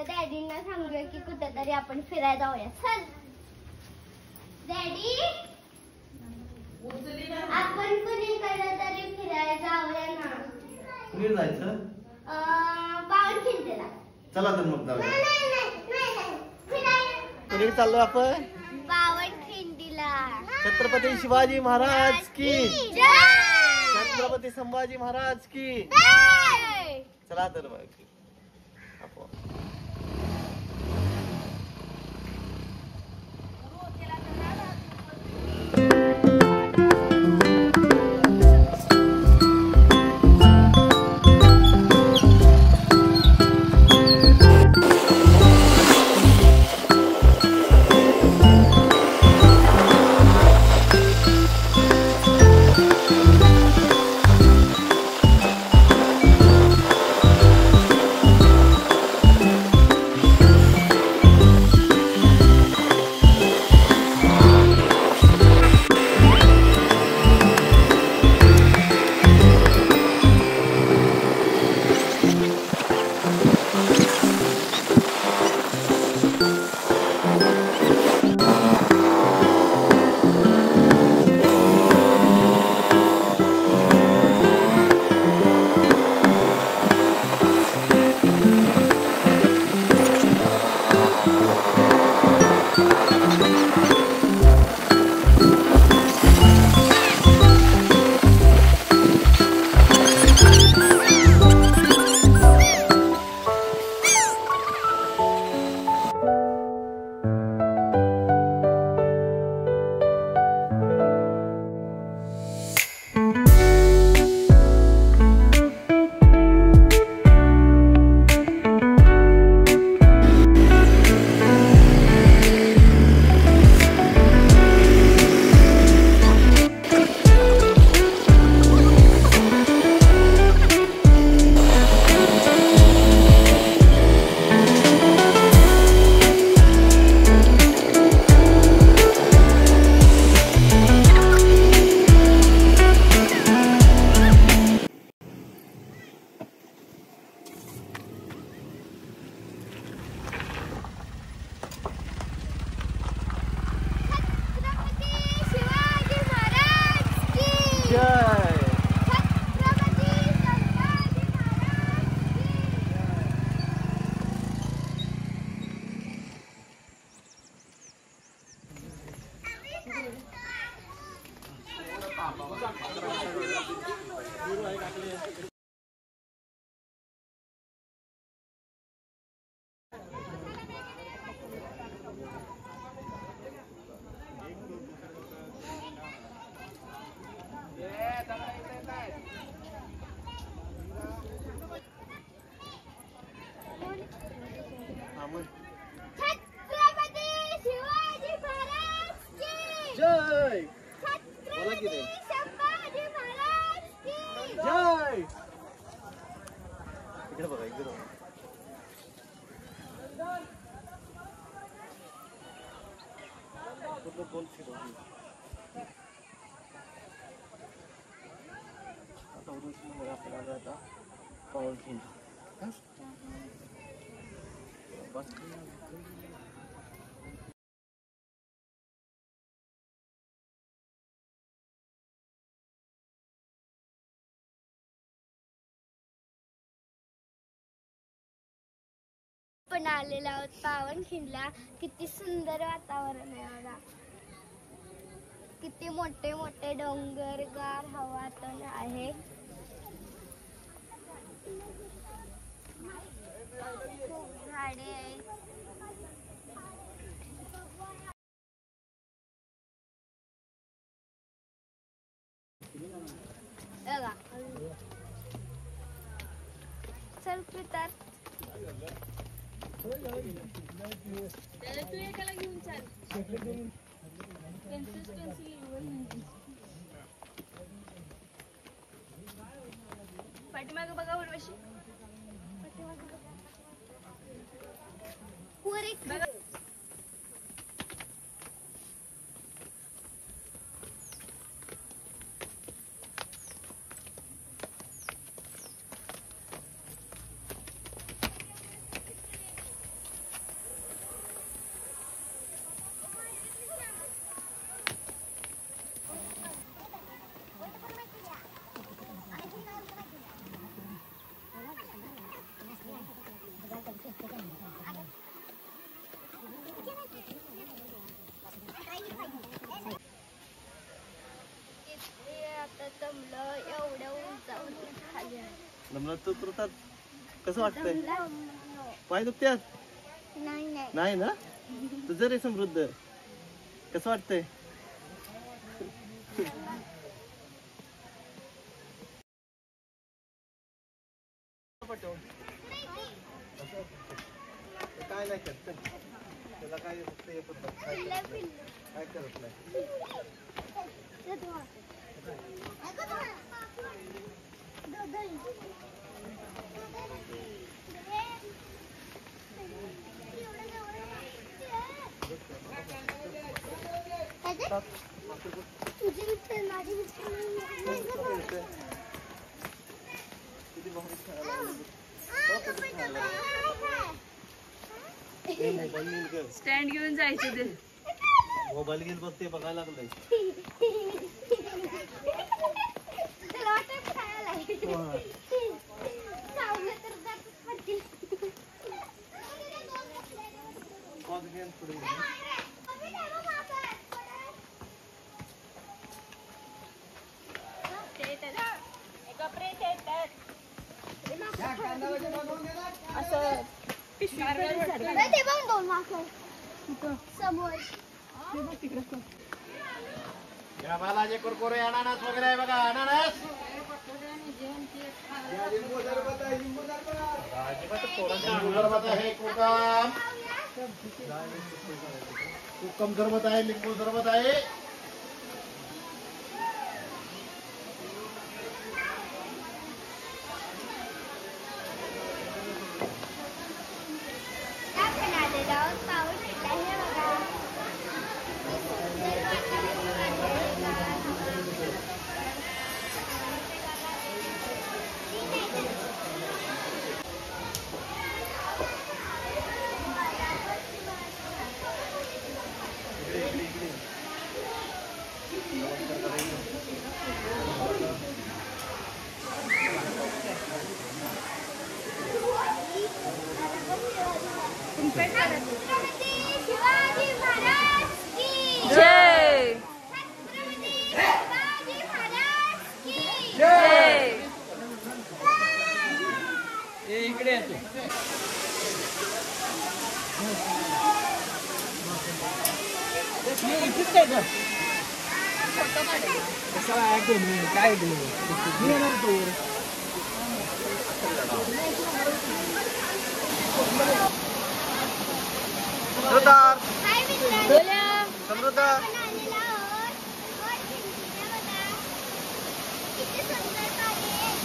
डॅडींना सांगूया की कुठेतरी आपण फिरायला जाऊया. चल डॅडी, आपण कुणीकडे तरी फिरायला जाऊया ना. कुठे जायचं? पावनखिंडला. चला तर मग जाऊया. फिरायला कुठे चाललो आपण? पावनखिंडीला. छत्रपती शिवाजी महाराज की जय. छत्रपती संभाजी महाराज की जय. चला तर मग आपण. जय. बोला की रे. संभाजी महाराज की जय. इकडे बघा, इकडे बघा. आता उद्या आपल्याला आता पावनखिंड. बस पण आलेला आहोत पावनखिंडला. किती सुंदर वातावरण आहे बघा. किती मोठे मोठे डोंगर, गार हवा पण आहे. खूप झाडे आहेत. बघा. चल पितर. तू एकाला घेऊन चाल. पाठीमागं बघा उर्वशी. बघा. आता जमलं एवढ्या उंचावून खाली आहे. जमलं तू तुरतात कसं वाटतंय? जमलं. पाय दुखत्यात? नाही नाही नाही ना तुझं रे समृद्ध कसं वाटतंय? काय नाही करत त्याला काय फक्त हे करतात, काय करत नाही. किती भारी खेळायला लागले. स्टँड घेऊन जायचं ते. मोबाईल घेऊन बघते बघायला लागलंय. असं समोर या बालाजी कुरकुरे अनानास वगैरे आहे बघा. अनानास लिंबू सरबत आहे. कोकम सरबत आहे. लिंबू सरबत आहे. शिवाजी महाराज की जय शिवाजी महाराज की जय. इकडे काय हाय मित्रांनो समृद्ध आपण आलेलो आहोत वर खिडकीला बघा किती सुंदर पाणी आहे.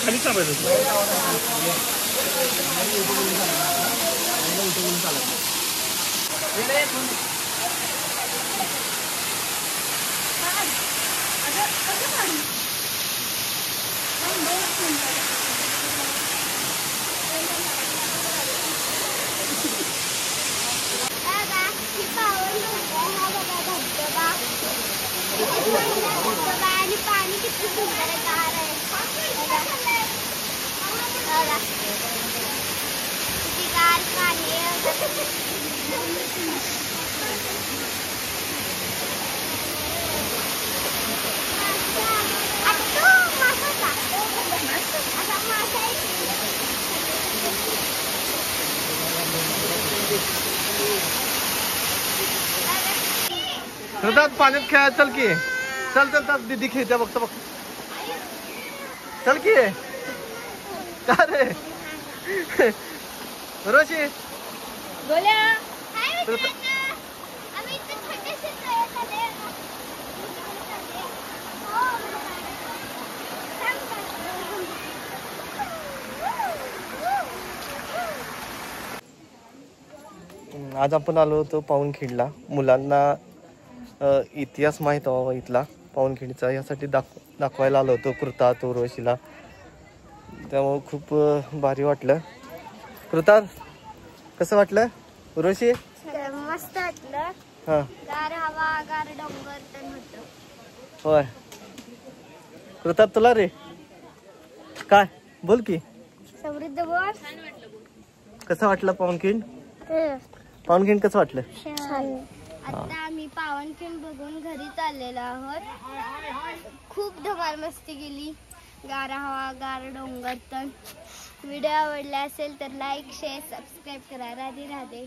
खाली चालायचं. बघा ही पावन हा बघा धबधबा किती सुंदर धबधबा आणि पाणी किती सुंदर गार आहे. बघा बघा किती गार पाणी आहे. हृदयात पाण्यात खेळायला चल की. चल चल चल दीदी खेळत्या बघतो बघ. चल की. का रे रोशी गोल्या हाय मित्रांनो आम्ही इथे छोटेसे प्रयोग आले. आज आपण आलो होतो पावनखिंडला. मुलांना इतिहास माहीत व्हावा इथला. पावनखिंडीचा, यासाठी दाखवायला आलो होतो कृतात उर्वशीला. त्यामुळं खूप भारी वाटलं. कृतात कसं वाटलं उर्वशी? मस्त वाटलं. हां गार हवा, गार डोंगर तर होतं. होय. कृतात तुला रे काय बोल की, समृद्ध बोल. कसं वाटलं पावनखिंड? पावनखिंड कसं वाटलं? आता आम्ही पावनखिंड बघून घरी चाललेलो आहोत. खूप धमाल मस्ती केली. गार हवा, गार डोंगर. तर व्हिडिओ आवडला असेल तर लाईक, शेअर, सबस्क्राईब करा. राधे राधे.